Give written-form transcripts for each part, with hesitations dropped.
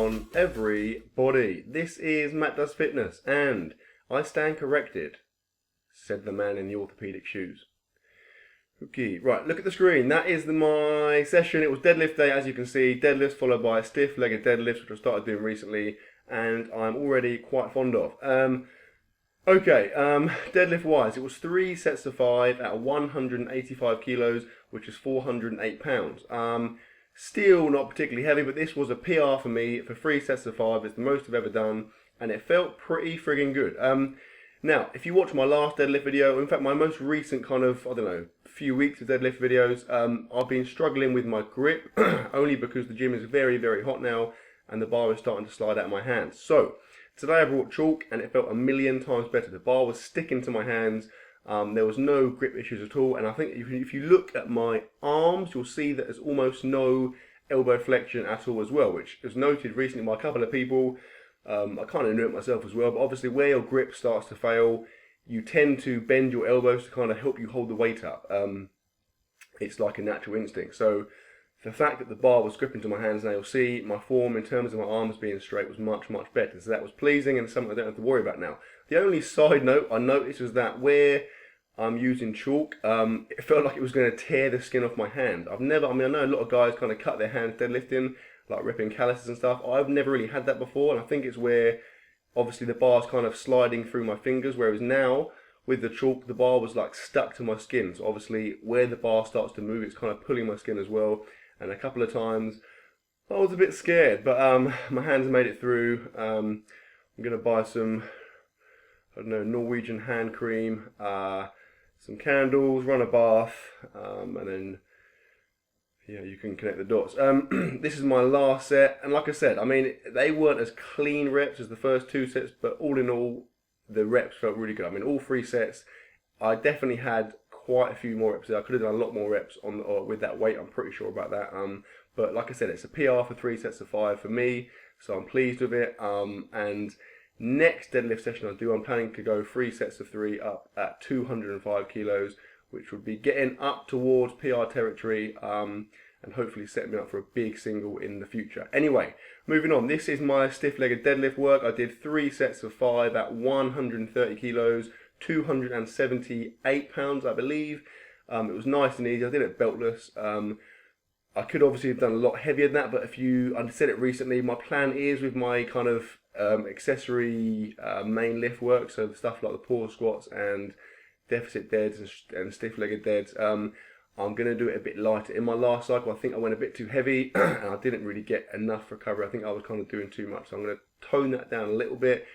on, everybody? This is Matt Does Fitness, and I stand corrected, said the man in the orthopedic shoes. Okay, right, look at the screen. That is my session. It was deadlift day, as you can see. Deadlifts followed by stiff-legged deadlifts, which I started doing recently, and I'm already quite fond of. Deadlift-wise, it was 3 sets of 5 at 185 kilos, which is 408 pounds. Still not particularly heavy, but this was a PR for me for 3 sets of 5. It's the most I've ever done, and it felt pretty friggin' good. Now, if you watch my last deadlift video, in fact my most recent kind of, few weeks of deadlift videos, I've been struggling with my grip, only because the gym is very, very hot now, and the bar is starting to slide out of my hands. So, today I brought chalk, and it felt a million times better. The bar was sticking to my hands. There was no grip issues at all, and I think if you look at my arms, you'll see that there's almost no elbow flexion at all as well, which is noted recently by a couple of people. I kind of knew it myself as well, but obviously where your grip starts to fail, you tend to bend your elbows to kind of help you hold the weight up. It's like a natural instinct. So the fact that the bar was gripping to my hands, now you'll see my form in terms of my arms being straight was much, much better. So that was pleasing and something I don't have to worry about now. The only side note I noticed was that where I'm using chalk, it felt like it was going to tear the skin off my hand. I know a lot of guys kind of cut their hands deadlifting, like ripping calluses and stuff. I've never really had that before, and I think it's where obviously the bar's kind of sliding through my fingers, whereas now with the chalk the bar was like stuck to my skin. So obviously where the bar starts to move, it's kind of pulling my skin as well. And a couple of times I was a bit scared, but my hands made it through. I'm gonna buy some, Norwegian hand cream, some candles, run a bath, and then you can connect the dots. This is my last set, and like I said, they weren't as clean reps as the first 2 sets, but all in all, the reps felt really good. All 3 sets, I definitely had quite a few more reps there. I could have done a lot more reps with that weight, I'm pretty sure about that. But like I said, it's a PR for 3 sets of 5 for me, so I'm pleased with it. And next deadlift session I'm planning to go 3 sets of 3 up at 205 kilos, which would be getting up towards PR territory, and hopefully set me up for a big single in the future. Anyway, moving on. This is my stiff-legged deadlift work. I did 3 sets of 5 at 130 kilos, 278 pounds, I believe. It was nice and easy. I did it beltless. I could obviously have done a lot heavier than that, but I said it recently, my plan is with my kind of accessory main lift work, so the stuff like the pause squats and deficit deads and stiff-legged deads, I'm going to do it a bit lighter. In my last cycle, I think I went a bit too heavy and I didn't really get enough recovery. I think I was kind of doing too much, so I'm going to tone that down a little bit.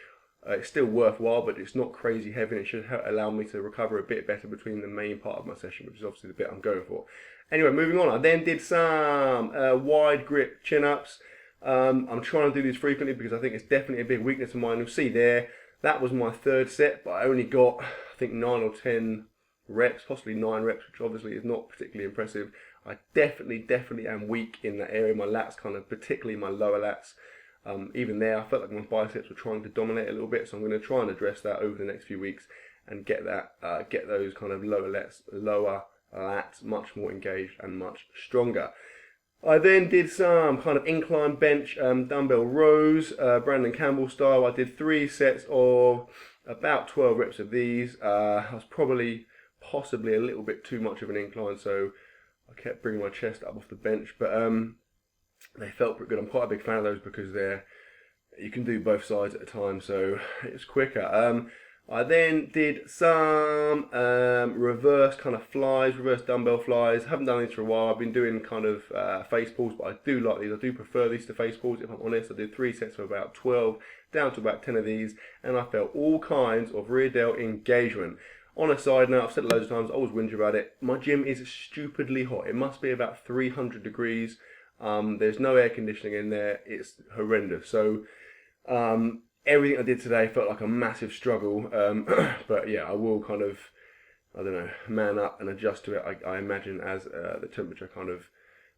It's still worthwhile, but it's not crazy heavy, and it should allow me to recover a bit better between the main part of my session, which is obviously the bit I'm going for. Anyway, moving on. I then did some wide grip chin-ups. I'm trying to do these frequently because I think it's definitely a big weakness of mine. You'll see there, that was my 3rd set, but I only got, I think, 9 or 10 reps, possibly 9 reps, which obviously is not particularly impressive. I definitely am weak in that area. My lats, particularly my lower lats. Even there, I felt like my biceps were trying to dominate a little bit, so I'm going to try and address that over the next few weeks and get those kind of lower lats much more engaged and much stronger. I then did some kind of incline bench dumbbell rows, Brandon Campbell style. I did 3 sets of about 12 reps of these. I was possibly a little bit too much of an incline, so I kept bringing my chest up off the bench, but they felt pretty good. I'm quite a big fan of those because you can do both sides at a time, so it's quicker. I then did some reverse dumbbell flies. Haven't done these for a while. I've been doing kind of face pulls, but I do like these. I do prefer these to face pulls, if I'm honest. I did 3 sets of about 12, down to about 10 of these, and I felt all kinds of rear delt engagement. On a side note, I've said it loads of times, I always whinge about it. My gym is stupidly hot. It must be about 300 degrees. There's no air conditioning in there. It's horrendous. So everything I did today felt like a massive struggle. But yeah, I will kind of, man up and adjust to it, I imagine, as the temperature kind of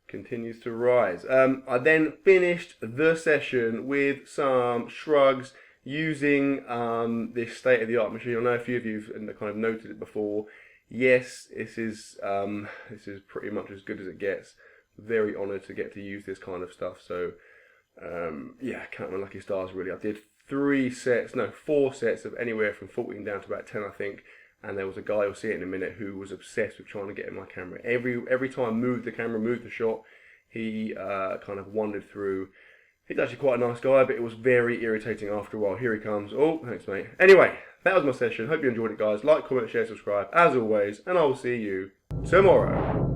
continues to rise. I then finished the session with some shrugs using this state-of-the-art machine. I know a few of you have kind of noted it before. Yes, this is pretty much as good as it gets. Very honoured to get to use this kind of stuff. So Yeah, I can't remember lucky stars really. I did 4 sets of anywhere from 14 down to about 10, I think. And there was a guy, you'll see it in a minute, who was obsessed with trying to get in my camera. Every time I moved the camera, moved the shot, he kind of wandered through. He's actually quite a nice guy, but it was very irritating after a while. Here he comes. Oh, thanks, mate. Anyway, that was my session. Hope you enjoyed it, guys. Like, comment, share, subscribe, as always, and I will see you tomorrow.